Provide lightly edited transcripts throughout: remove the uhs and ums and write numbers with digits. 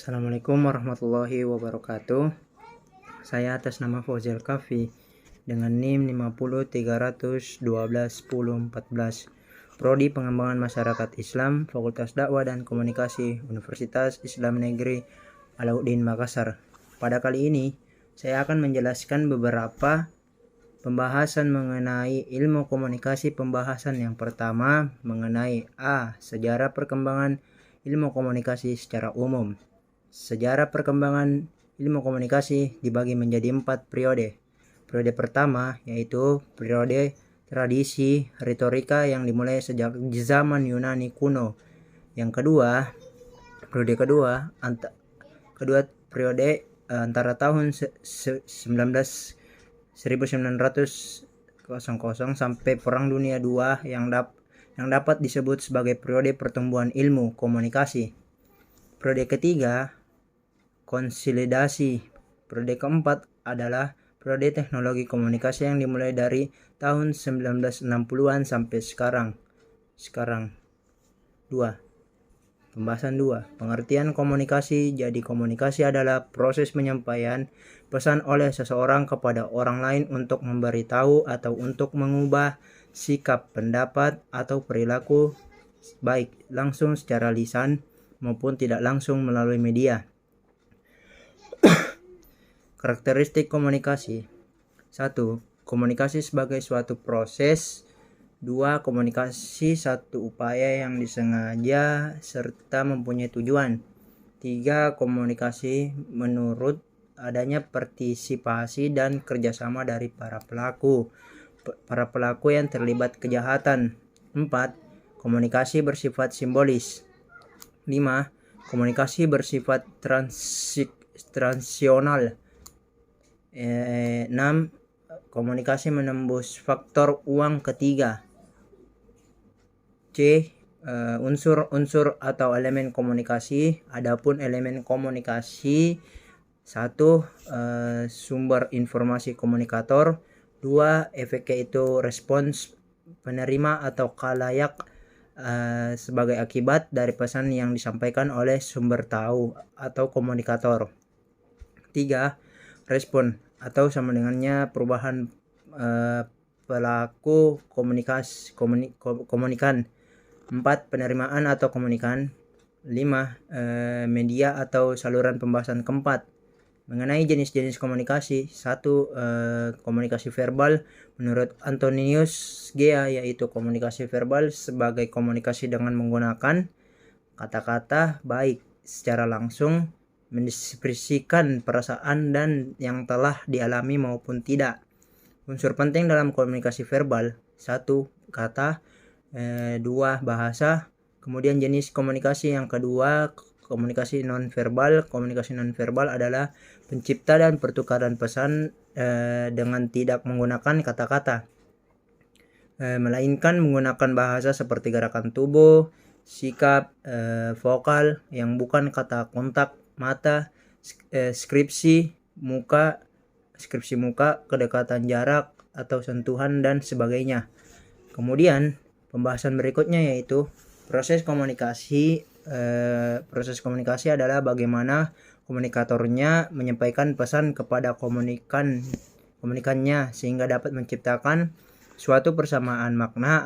Assalamualaikum warahmatullahi wabarakatuh. Saya atas nama Fauzil Kafi dengan NIM 5030121014, Prodi Pengembangan Masyarakat Islam, Fakultas Dakwah dan Komunikasi, Universitas Islam Negeri Alauddin Makassar. Pada kali ini saya akan menjelaskan beberapa pembahasan mengenai ilmu komunikasi. Pembahasan yang pertama mengenai sejarah perkembangan ilmu komunikasi secara umum. Sejarah perkembangan ilmu komunikasi dibagi menjadi 4 periode. Periode pertama yaitu periode tradisi retorika yang dimulai sejak zaman Yunani kuno. Yang kedua, periode antara tahun 1900 sampai Perang Dunia II yang dapat disebut sebagai periode pertumbuhan ilmu komunikasi. Periode ketiga, konsolidasi. Periode keempat adalah periode teknologi komunikasi yang dimulai dari tahun 1960-an sampai sekarang. Pembahasan 2. Pengertian komunikasi. Jadi komunikasi adalah proses penyampaian pesan oleh seseorang kepada orang lain untuk memberitahu atau untuk mengubah sikap, pendapat, atau perilaku, baik langsung secara lisan maupun tidak langsung melalui media. Karakteristik komunikasi. 1. Komunikasi sebagai suatu proses. 2. Komunikasi satu upaya yang disengaja serta mempunyai tujuan. 3. Komunikasi menurut adanya partisipasi dan kerjasama dari para pelaku yang terlibat kejahatan. 4. Komunikasi bersifat simbolis. 5. Komunikasi bersifat transisional. 6. Komunikasi menembus faktor uang ketiga. C. Unsur-unsur atau elemen komunikasi. Adapun elemen komunikasi: 1. Sumber informasi komunikator. 2. Efek yaitu respons penerima atau khalayak sebagai akibat dari pesan yang disampaikan oleh sumber tahu atau komunikator. 3. Respon atau sama dengannya perubahan pelaku komunikan. 4. Penerimaan atau komunikan. 5. Media atau saluran pembahasan keempat. Mengenai jenis-jenis komunikasi. 1. Komunikasi verbal. Menurut Antonius Gea, yaitu komunikasi verbal sebagai komunikasi dengan menggunakan kata-kata, baik secara langsung mendekspresikan perasaan dan yang telah dialami maupun tidak. Unsur penting dalam komunikasi verbal: 1. Kata. 2. Bahasa. Kemudian jenis komunikasi yang kedua, komunikasi nonverbal. Komunikasi nonverbal adalah pencipta dan pertukaran pesan dengan tidak menggunakan kata-kata, melainkan menggunakan bahasa seperti gerakan tubuh, sikap, vokal yang bukan kata, kontak mata, skripsi muka, kedekatan jarak atau sentuhan dan sebagainya. Kemudian pembahasan berikutnya yaitu proses komunikasi. Proses komunikasi adalah bagaimana komunikatornya menyampaikan pesan kepada komunikannya sehingga dapat menciptakan suatu persamaan makna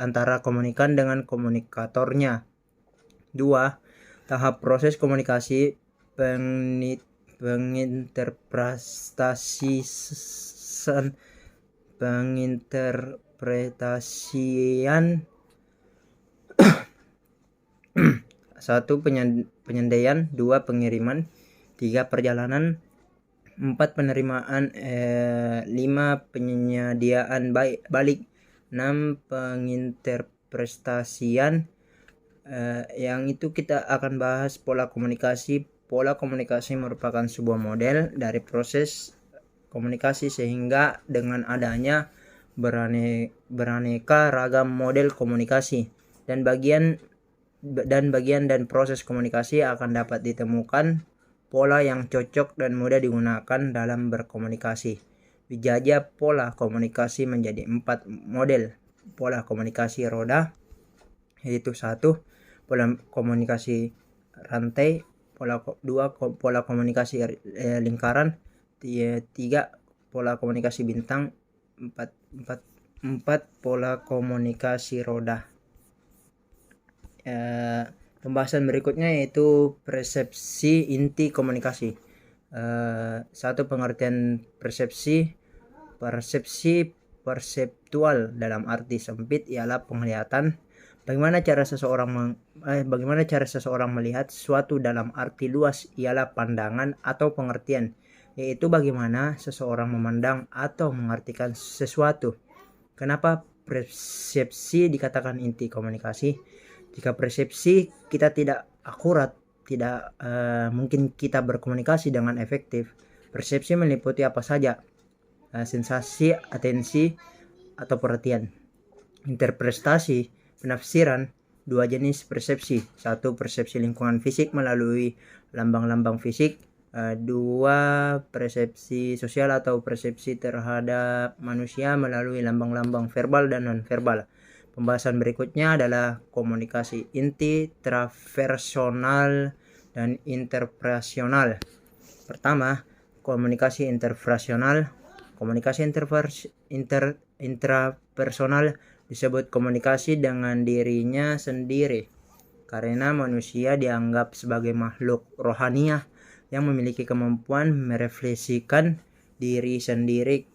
antara komunikan dengan komunikatornya. 2. Tahap proses komunikasi: penginterpretasian. 1. Penyandaian. 2. Pengiriman. 3. Perjalanan. 4. Penerimaan. 5. Penyediaan balik. 6. Penginterpretasian. Yang itu kita akan bahas pola komunikasi. Pola komunikasi merupakan sebuah model dari proses komunikasi sehingga dengan adanya beraneka ragam model komunikasi dan bagian dan proses komunikasi akan dapat ditemukan pola yang cocok dan mudah digunakan dalam berkomunikasi. Dijajah pola komunikasi menjadi 4 model pola komunikasi roda, yaitu 1. Pola komunikasi rantai. pola komunikasi lingkaran, 3 pola komunikasi bintang, 4 pola komunikasi roda. Pembahasan berikutnya yaitu persepsi inti komunikasi. Satu, pengertian persepsi. Perseptual dalam arti sempit ialah penglihatan. Bagaimana cara seseorang melihat sesuatu dalam arti luas ialah pandangan atau pengertian, yaitu bagaimana seseorang memandang atau mengartikan sesuatu. Kenapa persepsi dikatakan inti komunikasi? Jika persepsi kita tidak akurat, tidak mungkin kita berkomunikasi dengan efektif. Persepsi meliputi apa saja? Sensasi, atensi, atau perhatian. Interpretasi, penafsiran, 2 jenis persepsi. 1, persepsi lingkungan fisik melalui lambang-lambang fisik. 2, persepsi sosial atau persepsi terhadap manusia melalui lambang-lambang verbal dan non-verbal. Pembahasan berikutnya adalah komunikasi inti, intrapersonal, dan interpersonal. Pertama, komunikasi interpersonal. Komunikasi intrapersonal disebut komunikasi dengan dirinya sendiri, karena manusia dianggap sebagai makhluk rohaniah yang memiliki kemampuan merefleksikan diri sendiri.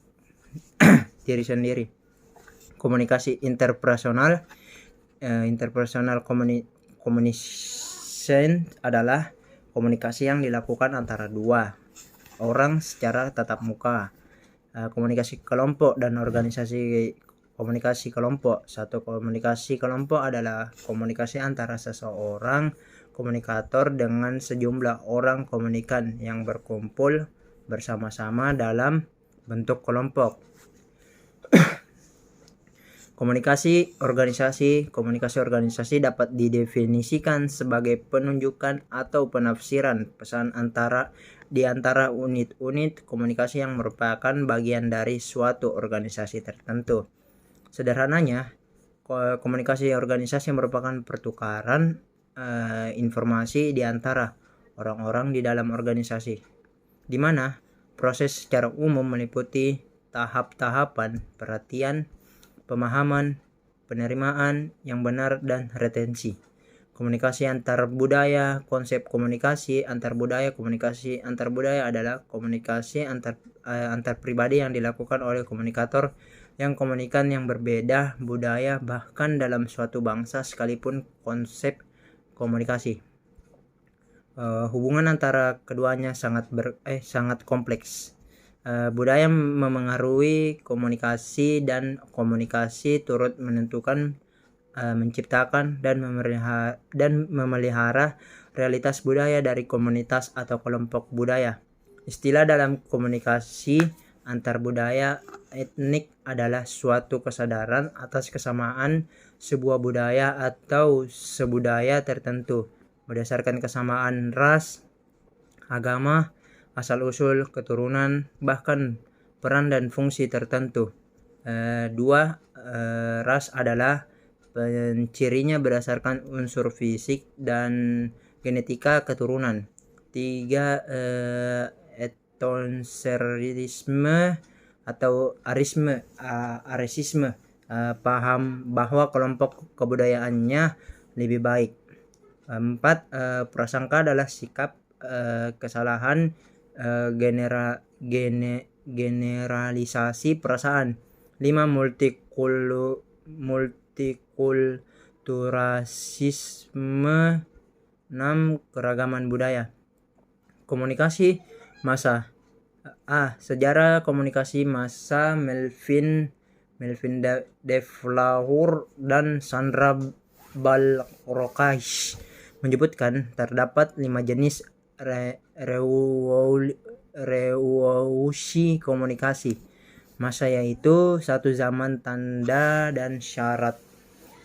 Komunikasi interpersonal, communication adalah komunikasi yang dilakukan antara 2 orang secara tatap muka. Komunikasi kelompok dan organisasi. Komunikasi kelompok. 1, komunikasi kelompok adalah komunikasi antara seseorang komunikator dengan sejumlah orang komunikan yang berkumpul bersama-sama dalam bentuk kelompok. Komunikasi organisasi dapat didefinisikan sebagai penunjukan atau penafsiran pesan di antara unit-unit komunikasi yang merupakan bagian dari suatu organisasi tertentu. Sederhananya, komunikasi organisasi merupakan pertukaran informasi di antara orang-orang di dalam organisasi, di mana proses secara umum meliputi tahap-tahapan perhatian, pemahaman, penerimaan yang benar, dan retensi. Komunikasi antar budaya. Konsep komunikasi antar budaya adalah komunikasi antar pribadi yang dilakukan oleh komunikator yang komunikan yang berbeda budaya, bahkan dalam suatu bangsa sekalipun. Konsep komunikasi, hubungan antara keduanya sangat kompleks. Budaya memengaruhi komunikasi, dan komunikasi turut menentukan, menciptakan, dan memelihara realitas budaya dari komunitas atau kelompok budaya. Istilah dalam komunikasi antar budaya etnik adalah suatu kesadaran atas kesamaan sebuah budaya atau sebudaya tertentu berdasarkan kesamaan ras, agama, asal-usul, keturunan, bahkan peran dan fungsi tertentu. 2. Ras adalah pencirinya berdasarkan unsur fisik dan genetika keturunan. 3. Etnoserisme atau arisisme, paham bahwa kelompok kebudayaannya lebih baik. 4. Prasangka adalah sikap kesalahan generalisasi perasaan. 5. Multikulturalisme. 6. Keragaman budaya. Komunikasi massa. Sejarah komunikasi massa. Melvin Defleur dan Sandra Balrokaish menyebutkan terdapat 5 jenis revolusi komunikasi massa, yaitu 1. Zaman tanda dan syarat.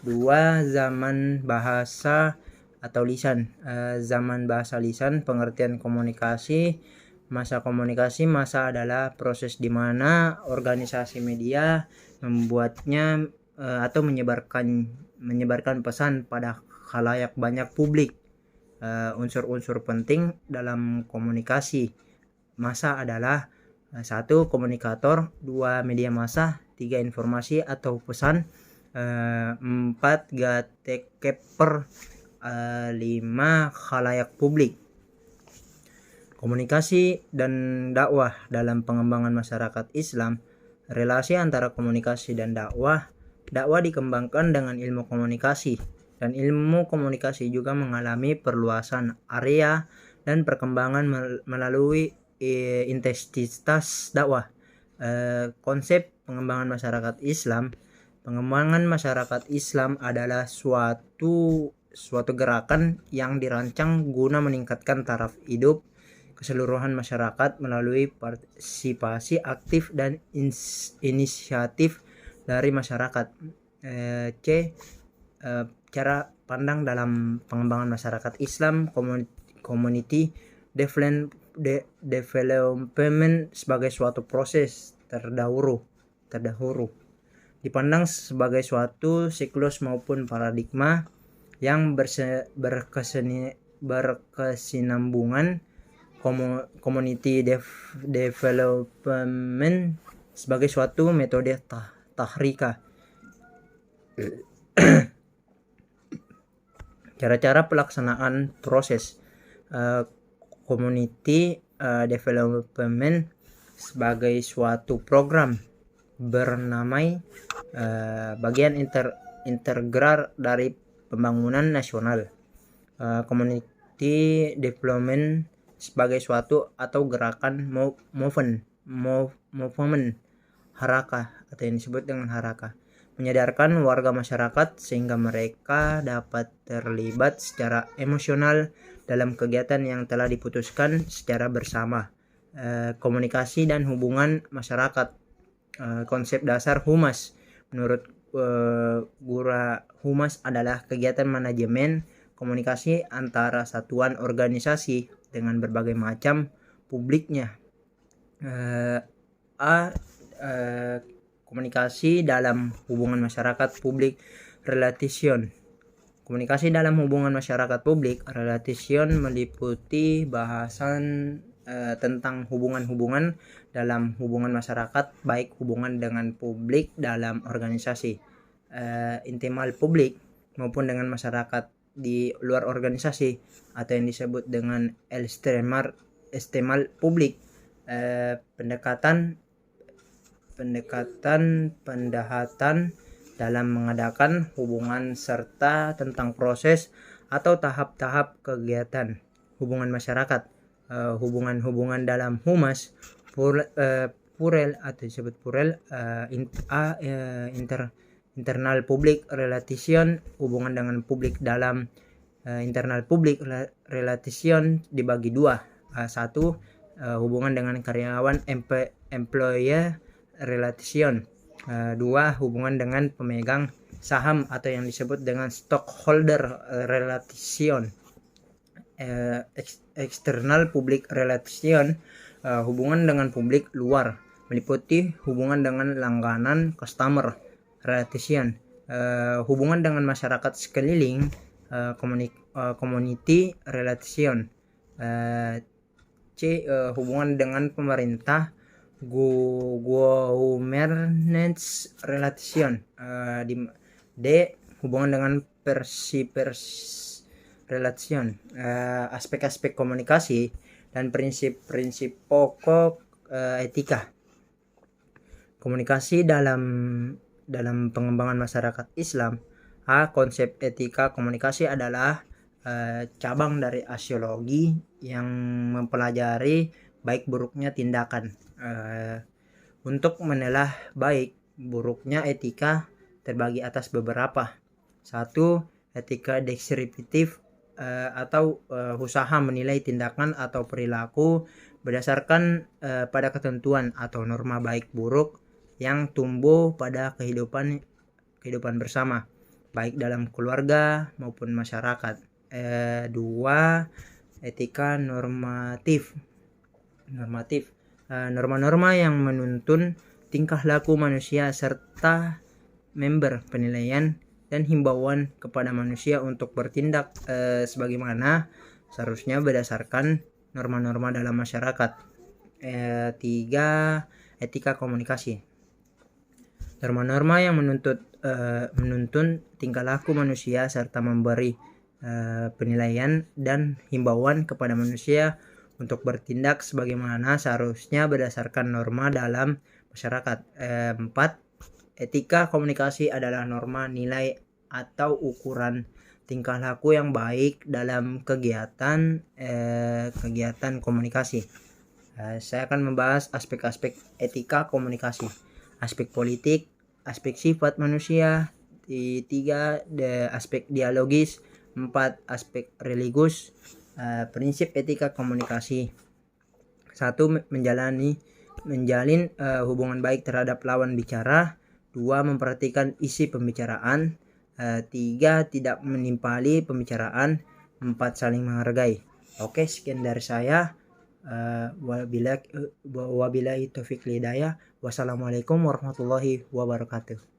2. Zaman bahasa atau lisan. Zaman bahasa lisan, pengertian komunikasi massa. Komunikasi massa adalah proses di mana organisasi media membuatnya atau menyebarkan pesan pada khalayak banyak publik Unsur-unsur penting dalam komunikasi massa adalah 1. Komunikator, 2. Media massa, 3. Informasi atau pesan, 4. Gatekeeper, 5. Khalayak publik. Komunikasi dan dakwah dalam pengembangan masyarakat Islam. Relasi antara komunikasi dan dakwah dikembangkan dengan ilmu komunikasi, dan ilmu komunikasi juga mengalami perluasan area dan perkembangan melalui intensitas dakwah. Konsep pengembangan masyarakat Islam. Pengembangan masyarakat Islam adalah suatu gerakan yang dirancang guna meningkatkan taraf hidup keseluruhan masyarakat melalui partisipasi aktif dan inisiatif dari masyarakat. Cara pandang dalam pengembangan masyarakat Islam. Community development sebagai suatu proses terdahulu dipandang sebagai suatu siklus maupun paradigma yang berkesinambungan. Community development sebagai suatu metode tahrika. Cara-cara pelaksanaan proses community development sebagai suatu program bernamai bagian integral dari pembangunan nasional. Community development sebagai suatu atau gerakan movement harakah atau yang disebut dengan harakah, menyadarkan warga masyarakat sehingga mereka dapat terlibat secara emosional dalam kegiatan yang telah diputuskan secara bersama. Komunikasi dan hubungan masyarakat. Konsep dasar humas. Menurut Gura, humas adalah kegiatan manajemen komunikasi antara satuan organisasi dengan berbagai macam publiknya. Komunikasi dalam hubungan masyarakat publik relation. Komunikasi dalam hubungan masyarakat publik relation meliputi bahasan tentang hubungan-hubungan dalam hubungan masyarakat, baik hubungan dengan publik dalam organisasi internal publik maupun dengan masyarakat di luar organisasi atau yang disebut dengan eksternal publik. Pendekatan dalam mengadakan hubungan serta tentang proses atau tahap-tahap kegiatan hubungan masyarakat. Hubungan dalam humas purel atau disebut purel internal public relation. Hubungan dengan publik dalam internal public relation dibagi dua. 1. Hubungan dengan karyawan employer relation. 2. Hubungan dengan pemegang saham atau yang disebut dengan stockholder relation. External public relation. Hubungan dengan publik luar meliputi hubungan dengan langganan customer relation. Hubungan dengan masyarakat sekeliling community relation. Hubungan dengan pemerintah governance relation. D. Hubungan dengan pers relation. Aspek-aspek komunikasi dan prinsip-prinsip pokok etika. Komunikasi dalam pengembangan masyarakat Islam. Konsep etika komunikasi adalah cabang dari aksiologi yang mempelajari baik buruknya tindakan. Untuk menelaah baik buruknya etika terbagi atas beberapa. 1. Etika deskriptif atau usaha menilai tindakan atau perilaku berdasarkan pada ketentuan atau norma baik buruk yang tumbuh pada kehidupan bersama, baik dalam keluarga maupun masyarakat. 2. Etika normatif. Norma-norma yang menuntun tingkah laku manusia serta member penilaian dan himbauan kepada manusia untuk bertindak sebagaimana seharusnya berdasarkan norma-norma dalam masyarakat. 3. Etika komunikasi. Norma-norma yang menuntun tingkah laku manusia serta memberi penilaian dan himbauan kepada manusia untuk bertindak sebagaimana seharusnya berdasarkan norma dalam masyarakat. 4. Etika komunikasi adalah norma, nilai, atau ukuran tingkah laku yang baik dalam kegiatan komunikasi. Saya akan membahas aspek-aspek etika komunikasi. Aspek politik, aspek sifat manusia. 3. Aspek dialogis. 4. Aspek religius. Prinsip etika komunikasi. 1. Menjalin hubungan baik terhadap lawan bicara. 2. Memperhatikan isi pembicaraan. 3. Tidak menimpali pembicaraan. 4. Saling menghargai. Oke, sekian dari saya. Wabillahi taufiq hidayah. Wassalamualaikum warahmatullahi wabarakatuh.